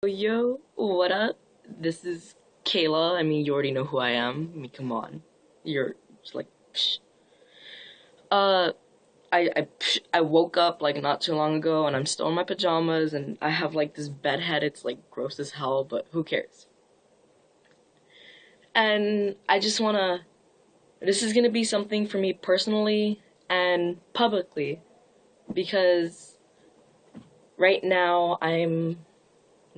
Yo, what up? This is Kayla. I mean, you already know who I am. I mean, come on. You're just like, psh. Uh, I woke up like not too long ago and I'm still in my pajamas and I have like this bed head. It's like gross as hell, but who cares? And I just wanna, this is gonna be something for me personally and publicly because right now I'm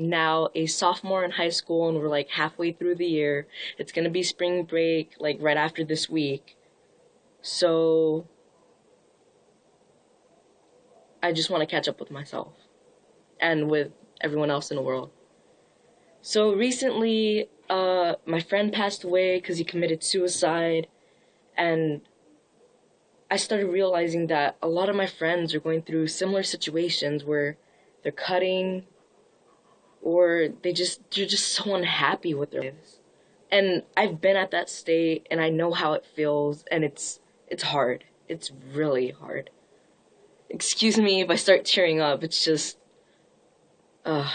now a sophomore in high school and we're like halfway through the year. It's gonna be spring break like right after this week. So I just want to catch up with myself and with everyone else in the world. So recently, my friend passed away because he committed suicide, and I started realizing that a lot of my friends are going through similar situations where they're cutting or they're just so unhappy with their lives. And I've been at that state and I know how it feels and it's hard. It's really hard. Excuse me if I start tearing up. It's just uh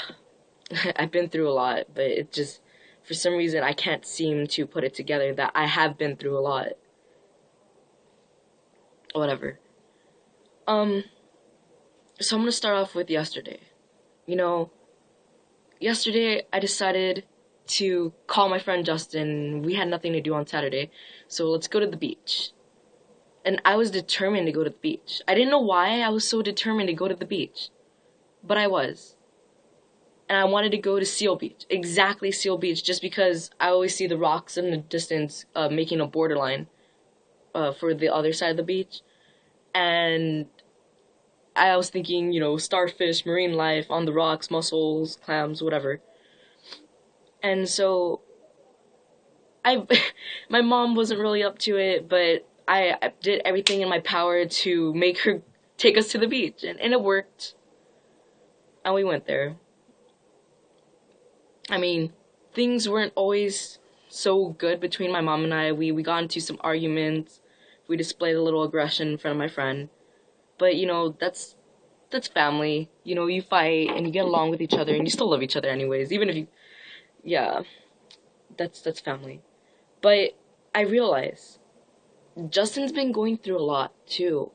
I've been through a lot, but it just for some reason I can't seem to put it together that I have been through a lot. Whatever. Um so I'm going to start off with yesterday. You know, yesterday I decided to call my friend Justin. We had nothing to do on Saturday, so let's go to the beach. And I was determined to go to the beach. I didn't know why I was so determined to go to the beach, but I was. And I wanted to go to Seal Beach, exactly Seal Beach, just because I always see the rocks in the distance making a borderline for the other side of the beach. And I was thinking, starfish, marine life on the rocks, mussels, clams, whatever. And so I, my mom wasn't really up to it, but I did everything in my power to make her take us to the beach, and it worked. And we went there. I mean, things weren't always so good between my mom and I. We got into some arguments. We displayed a little aggression in front of my friend. But that's family. You fight and you get along with each other and you still love each other anyways, even if you yeah, that's family. But I realize Justin's been going through a lot too.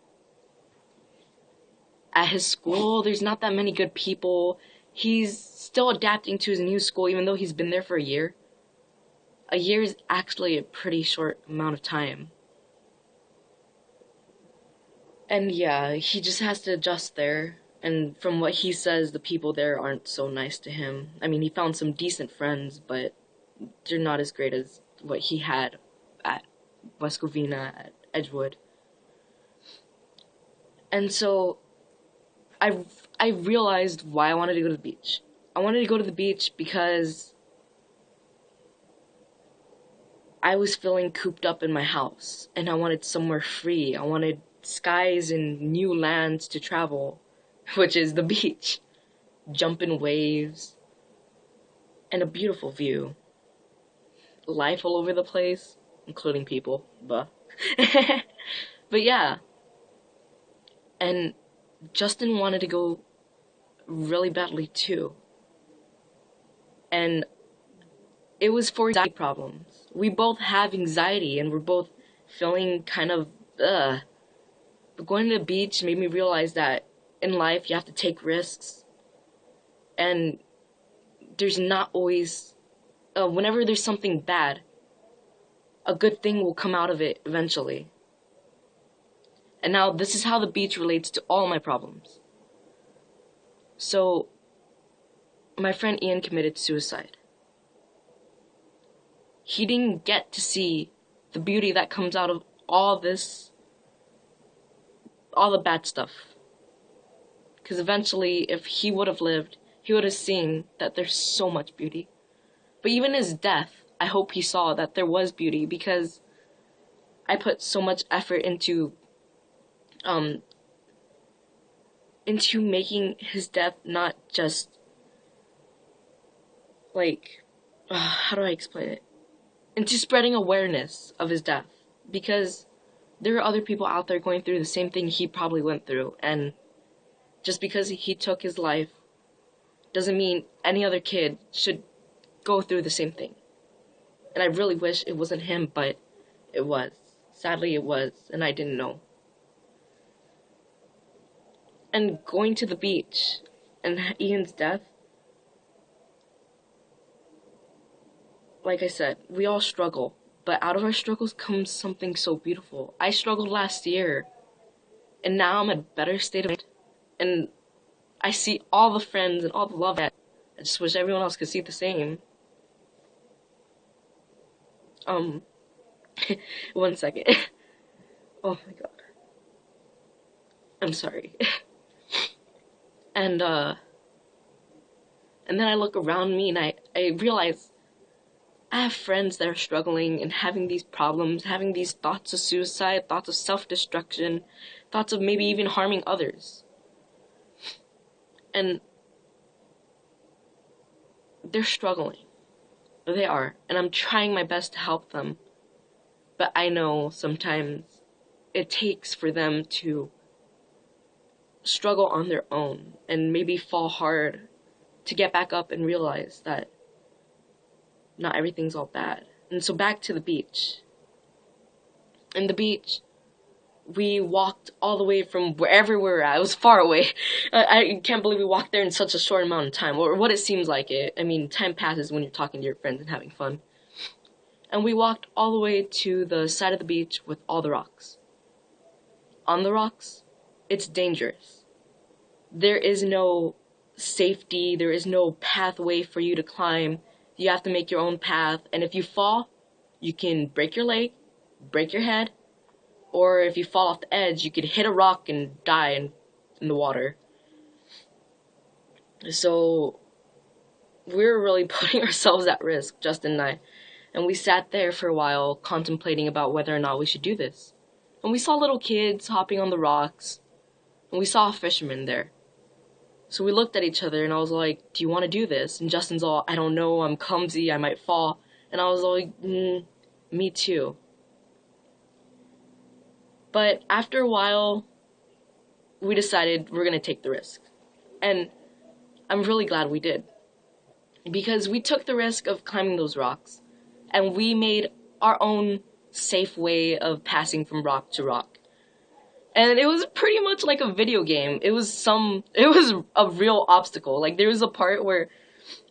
At his school, there's not that many good people. He's still adapting to his new school even though he's been there for a year. A year is actually a pretty short amount of time. And yeah, he just has to adjust there. And from what he says, the people there aren't so nice to him. I mean, he found some decent friends, but they're not as great as what he had at West Covina, at Edgewood. And so I I realized why I wanted to go to the beach. I wanted to go to the beach because I was feeling cooped up in my house and I wanted somewhere free. I wanted skies and new lands to travel, which is the beach. Jump in waves and a beautiful view. Life all over the place, including people, but but yeah. And Justin wanted to go really badly too. And it was for anxiety problems. We both have anxiety and we're both feeling kind of ugh. But going to the beach made me realize that in life you have to take risks. And there's not always, whenever there's something bad, a good thing will come out of it eventually. And now this is how the beach relates to all my problems. So, my friend Ian committed suicide. He didn't get to see the beauty that comes out of all this, all the bad stuff. Because eventually, if he would have lived, he would have seen that there's so much beauty. But even his death, I hope he saw that there was beauty because I put so much effort um, into making his death not just, like, how do I explain it? Into spreading awareness of his death. Because there are other people out there going through the same thing he probably went through. And just because he took his life, doesn't mean any other kid should go through the same thing. And I really wish it wasn't him, but it was. Sadly, it was, and I didn't know. And going to the beach and Ian's death, like I said, we all struggle, but out of our struggles comes something so beautiful. I struggled last year, and now I'm in a better state of mind, and I see all the friends and all the love. I just wish everyone else could see the same. One second. Oh my god. I'm sorry. And then I look around me and I realize I have friends that are struggling and having these problems, having these thoughts of suicide, thoughts of self-destruction, thoughts of maybe even harming others. And they're struggling. They are. And I'm trying my best to help them. But I know sometimes it takes for them to struggle on their own and maybe fall hard to get back up and realize that not everything's all bad. And so back to the beach. In the beach, we walked all the way from wherever we were at. It was far away. I can't believe we walked there in such a short amount of time, or what it seems like it. I mean, time passes when you're talking to your friends and having fun. And we walked all the way to the side of the beach with all the rocks. On the rocks, it's dangerous. There is no safety, there is no pathway for you to climb. You have to make your own path, and if you fall, you can break your leg, break your head, or if you fall off the edge, you could hit a rock and die in the water. So, we're really putting ourselves at risk, Justin and I. And we sat there for a while, contemplating about whether or not we should do this. And we saw little kids hopping on the rocks, and we saw a fisherman there. So we looked at each other, and I was like, do you want to do this? And Justin's all, I don't know, I'm clumsy, I might fall. And I was like, me too. But after a while, we decided we're going to take the risk. And I'm really glad we did. Because we took the risk of climbing those rocks, and we made our own safe way of passing from rock to rock. And it was pretty much like a video game. It was a real obstacle. Like, there was a part where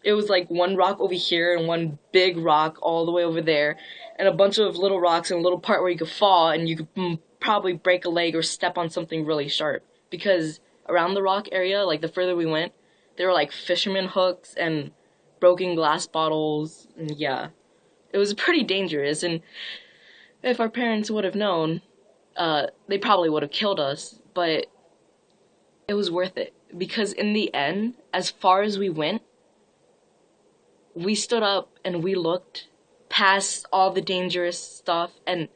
it was like one rock over here and one big rock all the way over there, and a bunch of little rocks and a little part where you could fall and you could probably break a leg or step on something really sharp. Because around the rock area, like the further we went, there were like fisherman hooks and broken glass bottles, and yeah. It was pretty dangerous, and if our parents would have known, they probably would have killed us, but it was worth it. Because in the end, as far as we went, we stood up and we looked past all the dangerous stuff, and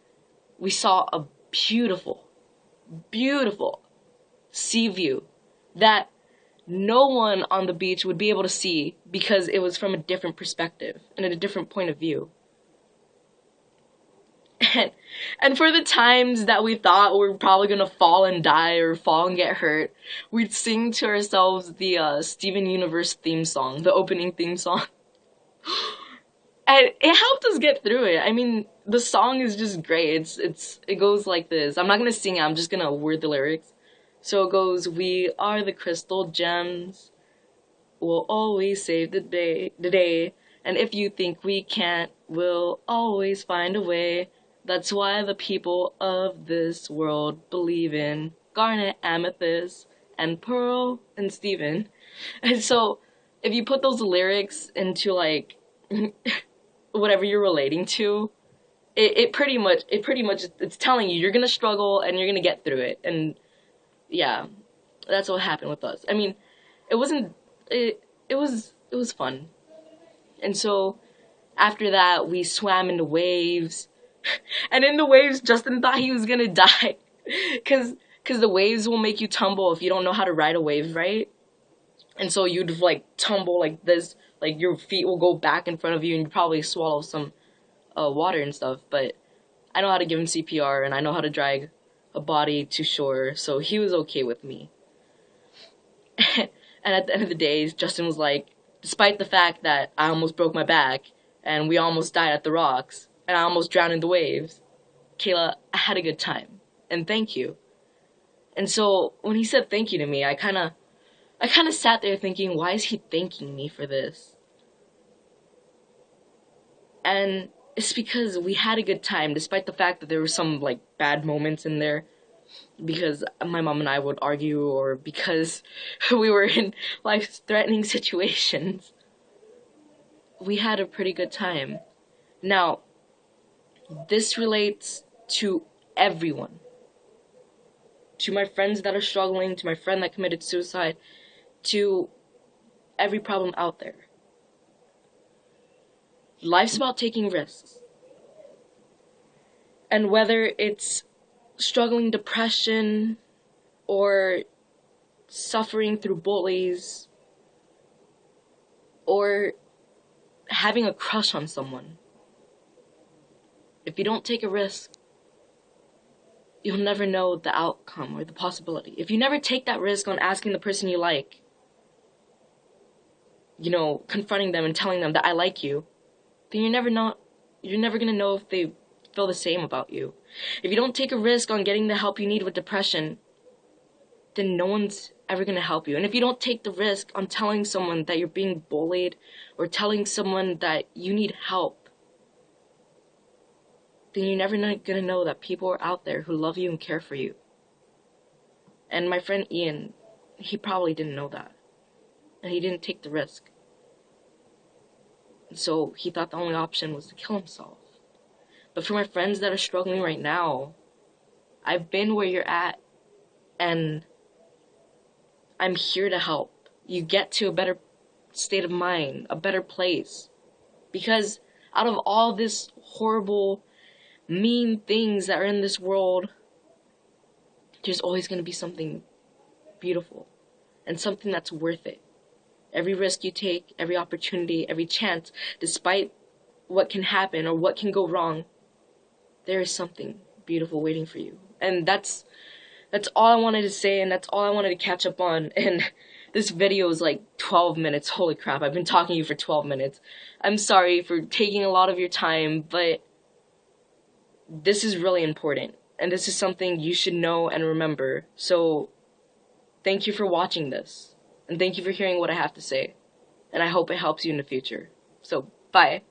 we saw a beautiful, beautiful sea view that no one on the beach would be able to see because it was from a different perspective and at a different point of view. And for the times that we thought we were probably gonna fall and die or fall and get hurt, we'd sing to ourselves the Steven Universe theme song, the opening theme song. And it helped us get through it. I mean, the song is just great. It goes like this. I'm not gonna sing it, I'm just gonna word the lyrics. So it goes, we are the crystal gems, we'll always save the day, and if you think we can't, we'll always find a way. That's why the people of this world believe in Garnet, Amethyst, and Pearl, and Steven. And so, if you put those lyrics into, like, whatever you're relating to, it pretty much, it's telling you, you're gonna struggle, and you're gonna get through it, and yeah, that's what happened with us. I mean, it was fun. And so, after that, we swam in the waves, and in the waves, Justin thought he was gonna die, cause the waves will make you tumble if you don't know how to ride a wave, right? And so you'd, like, tumble like this, like, your feet will go back in front of you, and you'd probably swallow some, water and stuff, but I know how to give him CPR, and I know how to drag a body to shore, so he was okay with me. And at the end of the day, Justin was like, despite the fact that I almost broke my back and we almost died at the rocks and I almost drowned in the waves, Kayla, I had a good time. And thank you. And so when he said thank you to me, I kind of sat there thinking, why is he thanking me for this? And it's because we had a good time, despite the fact that there were some like bad moments in there, because my mom and I would argue, or because we were in life-threatening situations. We had a pretty good time. Now, this relates to everyone. To my friends that are struggling, to my friend that committed suicide, to every problem out there. Life's about taking risks. And whether it's struggling depression or suffering through bullies or having a crush on someone, if you don't take a risk, you'll never know the outcome or the possibility. If you never take that risk on asking the person you like, confronting them and telling them that I like you, then you're never gonna know if they feel the same about you. If you don't take a risk on getting the help you need with depression, then no one's ever gonna help you. And if you don't take the risk on telling someone that you're being bullied or telling someone that you need help, then you're never gonna know that people are out there who love you and care for you. And my friend Ian, he probably didn't know that. And he didn't take the risk. And so he thought the only option was to kill himself. But for my friends that are struggling right now, I've been where you're at, and I'm here to help you get to a better state of mind, a better place. Because out of all this horrible, mean things that are in this world, there's always going to be something beautiful and something that's worth it. Every risk you take, every opportunity, every chance, despite what can happen or what can go wrong, there is something beautiful waiting for you. And that's all I wanted to say, and that's all I wanted to catch up on. And this video is like 12 minutes. Holy crap, I've been talking to you for 12 minutes. I'm sorry for taking a lot of your time, but this is really important. And this is something you should know and remember. So thank you for watching this. And thank you for hearing what I have to say. And I hope it helps you in the future. So, bye.